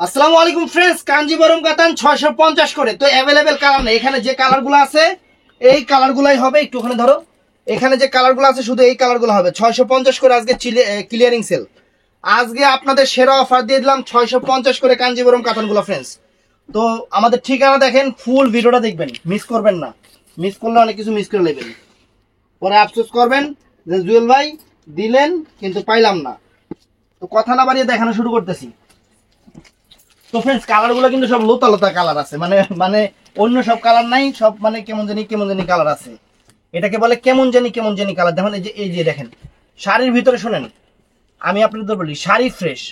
আসসালামু আলাইকুম ফ্রেন্ডস, কাঞ্জিবরম কাতান 650 করে। তো অ্যাভেলেবেল কালার নেই, এখানে যে কালারগুলো আছে এই কালারগুলাই হবে। একটু ওখানে ধরো, এখানে যে কালারগুলো আছে শুধু এই কালারগুলো হবে। 650 করে আজকে ক্লিয়ারিং সেল। আজকে আপনাদের সেরা অফার দিয়ে দিলাম 650 করে কাঞ্জিবরম কাতানগুলো ফ্রেন্ডস। তো আমাদের ঠিকানা দেখেন, ফুল ভিডিওটা দেখবেন, মিস করবেন না। মিস করলে অনেক কিছু মিস করে নেবেন, পরে আফসোস করবেন যে জুয়েল ভাই দিলেন কিন্তু পাইলাম না। তো কথা না বাড়িয়ে দেখানো শুরু করতেছি। তো ফ্রেন্ডস, কালারগুলো কিন্তু সব লোতা লোতা কালার আছে, মানে মানে অন্য সব কালার নাই, সব মানে কেমন জানি কালার আছে। এটাকে বলে কেমন জানি কালার। দেখুন এই যে দেখেন শাড়ির ভিতরে, শোনেন আমি আপনাদের বলি, শাড়ি ফ্রেশ,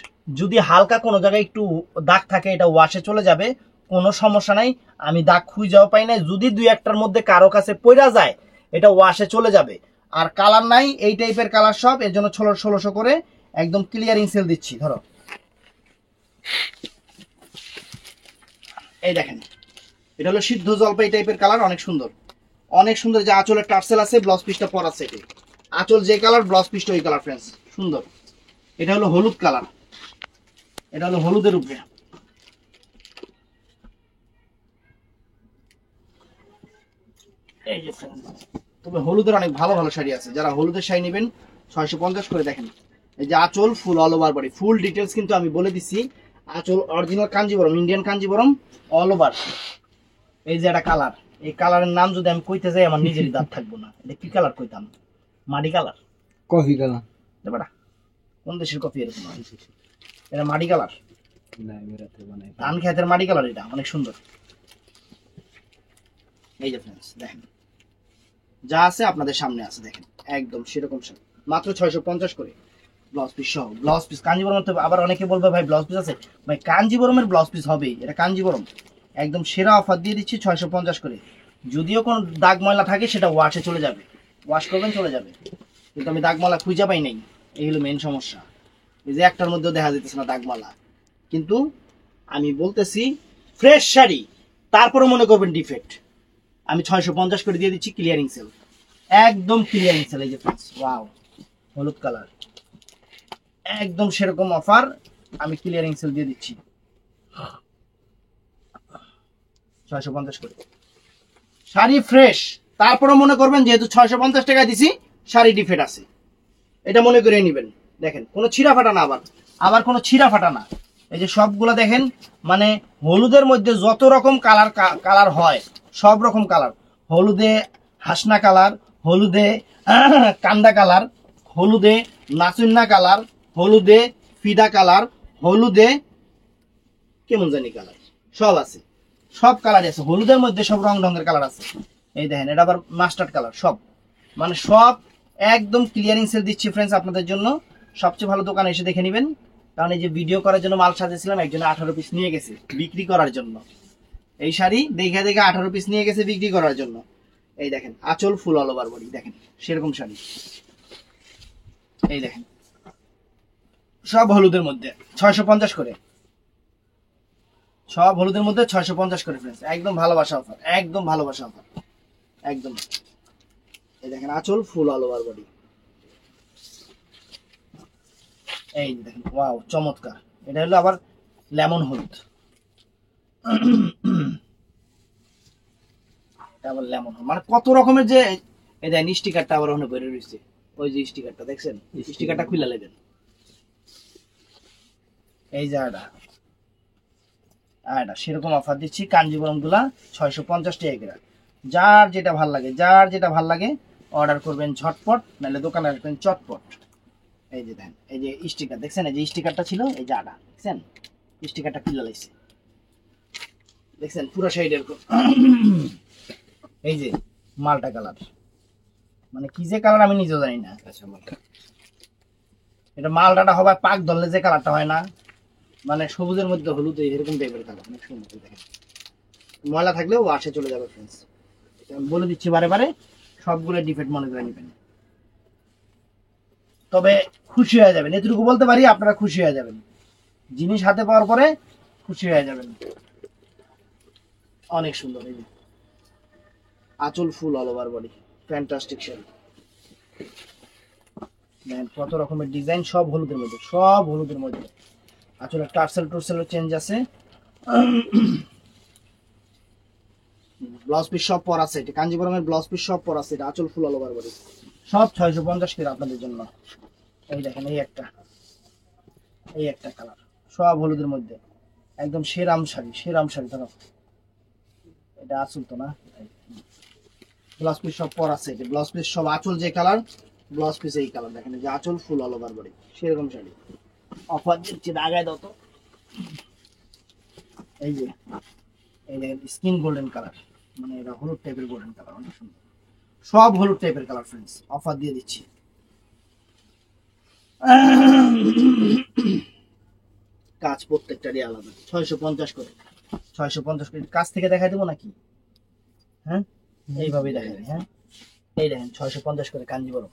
যদি হালকা কোনো জায়গায় একটু দাগ থাকে এটা ওয়াশে চলে যাবে, কোনো সমস্যা নাই। আমি দাগ খুঁজেও পাই নাই, যদি দুই একটার মধ্যে কারো কাছে পড়া যায় এটা ওয়াশে চলে যাবে। আর কালার নাই, এই টাইপের কালার সব, এর জন্য 1600 করে একদম ক্লিয়ারিং সেল দিচ্ছি। ধরো এই দেখেন, এটা হলো সিদ্ধ জলপাই টাইপের কালার, অনেক সুন্দর অনেক সুন্দর। যে আঁচলের টার্সেল আছে, ব্লাউজ পিসটা পরা আছে, এটাই আঁচল যে কালার, ব্লাউজ পিসটা ওই কালার ফ্রেন্ডস, সুন্দর। এটা হলো হলুদ কালার, এটা হলো হলুদের উপরে। এই যে friends, তবে হলুদের অনেক ভালো ভালো শাড়ি আছে, যারা হলুদের শাড়ি নেবেন 650 করে। দেখেন এই যে আঁচল ফুল all over body, full details কিন্তু আমি বলে দিচ্ছি। আঁচল original Kanjeevaram, Indian Kanjeevaram all over. এই যে একটা কালার, এই কালারের নাম যদি আমি কইতে যাই আমার নিজেরই দাঁত থাকবো না। এটা কি কালার কইতাম? মাটি কালার, কফি কালার। বেটা কোন দেশের কফি এরকম? এটা মাটি কালার, ধান খেতের মাটি কালার, এটা অনেক সুন্দর। এই যে ফ্রেন্ডস দেখেন, যা আছে আপনাদের সামনে আছে, দেখেন একদম সেরকম সব, মাত্র 650 করে ব্লাউজ পিস সহ। ব্লাউজ পিস কাঞ্জিবরম, আবার অনেকে বলবে ভাই ব্লাউজ পিস আছে, ভাই কাঞ্জিবরমের ব্লাউজ পিস হবেই, এটা কাঞ্জিবরম একদম সেরা অফার দিয়ে দিচ্ছি 650 করে। যদিও কোনো দাগ ময়লা থাকে সেটা ওয়াশে চলে যাবে, ওয়াশ করবেন চলে যাবে, কিন্তু আমি দাগ ময়লা খুঁজে পাই নাই, এই হলো মেন সমস্যা। এই যে একটার মধ্যেও দেখা যেতেছে না দাগ ময়লা, কিন্তু আমি বলতেছি ফ্রেশ শাড়ি, তারপরে মনে করবেন ডিফেক্ট। আমি 650 করে দিয়ে দিচ্ছি ক্লিয়ারিং সেল, একদম ক্লিয়ারিং সেল। এই যে ফ্রেন্ডস, ওয়াও হলুদ কালার, একদম সেরকম অফার আমি ক্লিয়ারিং সেল দিয়ে দিচ্ছি 650 করে। শাড়ি ফ্রেশ, তারপরে মনে করবেন যেহেতু 650 টাকা দিছি শাড়ি ডিফেক্ট আছে, এটা মনে করে নেবেন। দেখেন কোনো ছিঁড়া ফাটা না, আবার আবার কোনো ছিঁড়া ফাটা না। এই যে সবগুলো দেখেন, মানে হলুদের মধ্যে যত রকম কালার কালার হয় সব রকম কালার, হলুদে হাসনা কালার, হলুদে কান্দা কালার, হলুদে নাচুন্না কালার, হলুদে ফিদা কালার, হলুদে কেমন জানি কালার, সব আছে, সব কালারই আছে। হলুদের মধ্যে সব রং ঢঙের কালার আছে। এই দেখেন এটা আবার মাস্টার্ড কালার, সব মানে সব একদম ক্লিয়ারিং সেল দিচ্ছি ফ্রেন্ডস আপনাদের জন্য। সবচেয়ে ভালো দোকানে এসে দেখে নেবেন, কারণ এই যে ভিডিও করার জন্য মাল সাজিয়েছিলাম, একজন 18 পিস নিয়ে গেছে বিক্রি করার জন্য। এই শাড়ি দেখে দেখে 18 পিস নিয়ে গেছে বিক্রি করার জন্য। এই দেখেন আঁচল ফুল অল ওভার বডি, দেখেন সেরকম শাড়ি। এই দেখেন সব হলুদের মধ্যে 650 করে, সব হলুদের মধ্যে 650 করে ফ্রেন্ডস, একদম ভালোবাসা অফার, একদম ভালোবাসা অফার একদম। এই দেখেন আঁচল ফুল অল ওভার বডি, এই দেখেন ওয়াও চমৎকার। এটা হলো আবার লেমন হলুদ, এটা আবার লেমন হলুদ, মানে কত রকমের যে। এই দেখেন স্টিকারটা আবার ওখানে বেরিয়ে রয়েছে, ওই যে স্টিকারটা দেখছেন, স্টিকারটা খুলে নেবেন। এই যে এটা সেরকম অফার দিচ্ছি কাঞ্জিবরম গুলা 650 টাকা করে। যার যেটা ভাল লাগে, যার যেটা ভাল লাগে অর্ডার করবেন ঝটপট, নাহলে দোকানে আসবেন চটপট। এই যে দেখেন, এই যে স্টিকার দেখছেন, এই যে স্টিকারটা ছিল, এই যে দেখছেন স্টিকারটা খুলে লাইছে, দেখছেন পুরো সাইড এরকম। এই যে মালটা কালার, মানে কি যে কালার আমি নিজেও জানি না। এটা মালটাটা হবে পাক ধরলে যে কালারটা হয় না, মানে সবুজের মধ্যে হলুদ, এরকম টাইপের কালার, অনেক সুন্দর। দেখেন ময়লা থাকলেও আসে চলে যাবে ফ্রেন্ডস, আমি বলে দিচ্ছি বারে বারে, সবগুলো ডিফেক্ট মনে করে নেবেন। তবে খুশি হয়ে যাবেন, এটুকু বলতে পারি, আপনারা খুশি হয়ে যাবেন, জিনিস হাতে পাওয়ার পরে খুশি হয়ে যাবেন। অনেক সুন্দর, এই যে আঁচল ফুল all over body, fantastic sari. দেখেন কত রকমের ডিজাইন, সব হলুদের মধ্যে, সব হলুদের মধ্যে। আসলে টার্সেল টুর্সেলের চেঞ্জ আছে, ব্লাউজ পিস সব পর আছে, এটা কাঞ্জিবরমের ব্লাউজ পিস সব পর আছে, এটা আঁচল ফুল অল ওভার বডি, সব 650 করে আপনাদের জন্য। এই দেখেন এই একটা কালার, সব হলুদের মধ্যে, একদম সেরাম শাড়ি ধরো, এটা আঁচল তো না, ব্লাউজ পিস সব পর আছে, এটা ব্লাউজ পিস সব আঁচল যে কালার, ব্লাউজ পিস এই কালার, দেখেন যে আঁচল ফুল অল ওভার বডি, সেরকম শাড়ি অফার দিচ্ছি, আগায় দাও তো। এই যে এই দেখেন স্কিন গোল্ডেন কালার, মানে এটা হলুদ টাইপের গোল্ডেন কালার, অনেক সুন্দর, সব হলুদ টাইপের কালার ফ্রেন্ডস, অফার দিয়ে দিচ্ছি। কাজ প্রত্যেকটারই আলাদা, 650 করে, 650 করে কাছ থেকে দেখাই দেবো নাকি? হ্যাঁ, এইভাবেই দেখাই দিই। হ্যাঁ, এই দেখেন 650 করে কাঞ্জিবরম,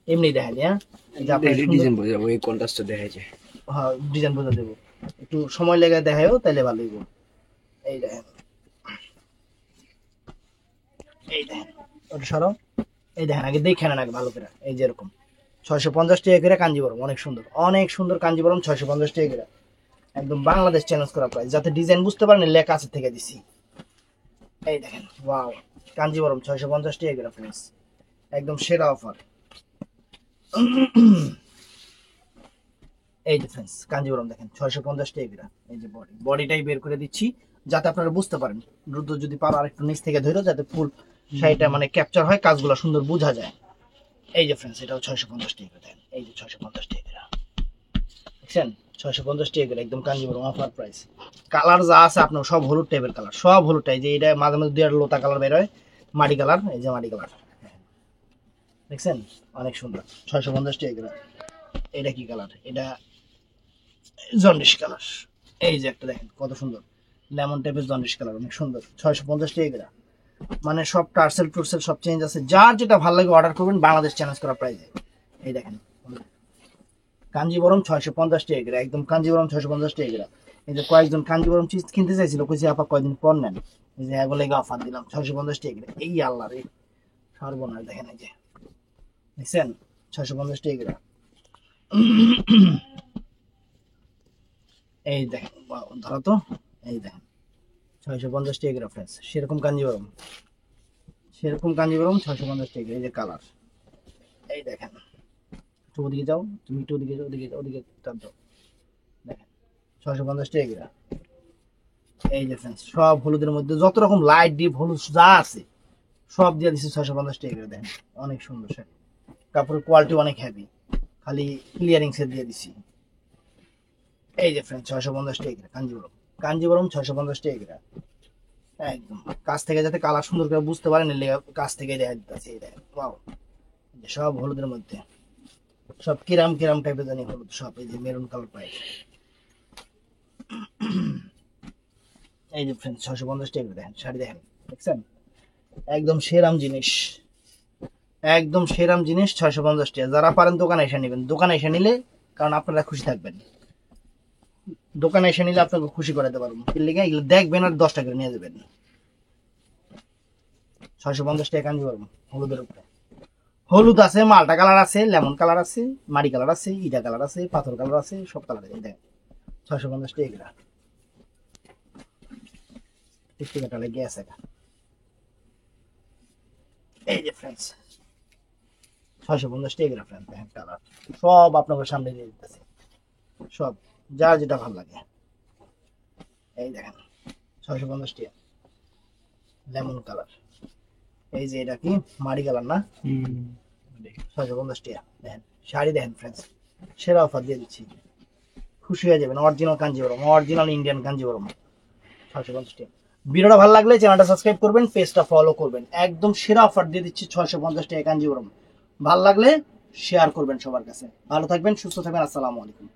এমনি দেখাই দিই। হ্যাঁ, এই যে আপনার ডিজাইন বোঝাবো, এই কন্ট্রাস্টটা দেখা যায়। হ্যাঁ, ডিজাইন বোঝা দেবো, একটু সময় লেগে দেখায়ও তাহলে ভালো হইব। এই দেখেন ওটা সরো, এই দেখেন আগে দেখে নেন আগে ভালো করে, এই যে এরকম 650 টাকা করে কাঞ্জিবরম, অনেক সুন্দর কাঞ্জিবরম, 650 টাকা করে, একদম বাংলাদেশ চ্যালেঞ্জ করা প্রাইস, যাতে ডিজাইন বুঝতে পারেন লেখা আছে থেকে দিছি। এই দেখেন ওয়াও, কাঞ্জিবরম 650 টাকা করে ফ্রেন্ডস, একদম সেরা অফার। এই যে ফ্রেন্ডস কাঞ্জিবরম দেখেন 650 টাকা করে, এই যে বডিটাই বের করে দিচ্ছি যাতে আপনারা বুঝতে পারেন, দ্রুত যদি পারো আরেকটু নিচ থেকে ধরো যাতে ফুল শাড়িটা মানে ক্যাপচার হয়, কাজগুলো সুন্দর বোঝা যায়। এই যে ফ্রেন্ডস এটাও 650 টাকা করে দেন, এই যে 650 টাকা করে দেখছেন, 650 টাকা করে একদম কাঞ্জিবরম অফার প্রাইস। কালার যা আছে আপনার সব হলুদ টাইপের কালার, সব হলুদ টাইপ, যে এটা মাঝে মাঝে দুই লোতা কালার বের হয়, মাটি কালার, এই যে মাটি কালার দেখছেন, অনেক সুন্দর, 650 টাকা করে। এটা কি কালার? এটা জন্ডিস কালার, এই যে একটা দেখেন কত সুন্দর লেমন টাইপের জন্ডিস কালার, অনেক সুন্দর, 650 টাকা করে। মানে সব টার্সেল টুর্সেল সব চেঞ্জ আছে, যার যেটা ভালো লাগে অর্ডার করবেন, বাংলাদেশ চ্যালেঞ্জ করা প্রাইসে। এই দেখেন কাঞ্জিবরম 650 টাকা করে, একদম কাঞ্জিবরম 650 টাকা করে। এই যে কয়েকজন কাঞ্জিবরম চিজ কিনতে চাইছিল, কইছি আপা কয়দিন পর নেন, এই যে এগুলো অফার দিলাম 650 টাকা করে। এই আল্লাহ রে সর্বনাশ, দেখেন এই যে দেখছেন 650 টাকা করে। এই দেখেন ধরো তো, এই দেখেন 650 টাকা করে ফ্রেন্ডস, সেরকম কাঞ্জিবরম 650 টাকা। এই যে কালার, এই দেখেন একটু ওদিকে যাও, তুমি একটু ওদিকে যাও, ওদিকে টান দাও, দেখেন 650 টাকা করে। এই যে ফ্রেন্ডস সব হলুদের মধ্যে যত রকম লাইট ডিপ হলুদ যা আছে সব দিয়ে দিচ্ছি 650 টাকা করে। দেখেন অনেক সুন্দর শাড়ি, কাপড়ের কোয়ালিটি অনেক হেভি, খালি ক্লিয়ারিং সেট দিয়ে দিচ্ছি। এই যে ফ্রেন্ডস 650 টাকা করে কাঞ্জিবরম 650 টাকা করে, একদম কাছ থেকে যাতে কালার সুন্দর করে বুঝতে পারেন, কাছ থেকে দেখা দিতেছি। এই দেখেন ওয়াও, সব হলুদের মধ্যে, সব কিরাম টাইপের জানি হলুদ, সব এই যে মেরুন কালার পাই। এই যে ফ্রেন্ডস 650 টাকা দেখেন শাড়ি, দেখেন দেখছেন, একদম সেরাম জিনিস, 650 টাকা। যারা পারেন দোকানে এসে নেবেন, দোকানে এসে নিলে কারণ আপনারা খুশি থাকবেন, দোকানে এসে নিলে আপনাকে খুশি করাতে পারবো, এগুলো দেখবেন আর 10 টাকা নিয়ে যাবেন। 650 টাকা কাঞ্জি পারবো হলুদের উপরে, হলুদ আছে, মালটা কালার আছে, লেমন কালার আছে, মাটি কালার আছে, ইটা কালার আছে, পাথর কালার আছে, সব কালার আছে। দেখেন 650 টাকা টিকটিকাটা লেগে আছে। এই যে ফ্রেন্ডস 650 টাকা ফ্রেন্ডস, দেখেন কালার সব আপনাদের সামনে দিয়ে দিতেছে, সব যার যেটা ভালো লাগে। এই দেখেন 650 টাকা লেমন কালার, এই যে এটা কি মাটি কালার না, 650 টাকা। দেখেন শাড়ি দেখেন ফ্রেন্ডস, সেরা অফার দিয়ে দিচ্ছি, খুশি হয়ে যাবেন। Original Kanjeevaram, original Indian Kanjeevaram, 650 টাকা। ভিডিওটা ভালো লাগলে চ্যানেলটা সাবস্ক্রাইব করবেন, পেজটা ফলো করবেন, একদম সেরা অফার দিয়ে দিচ্ছি 650 টাকা কাঞ্জিবরম। ভালো লাগলে শেয়ার করবেন সবার কাছে। ভালো থাকবেন, সুস্থ থাকবেন, আসসালামু আলাইকুম।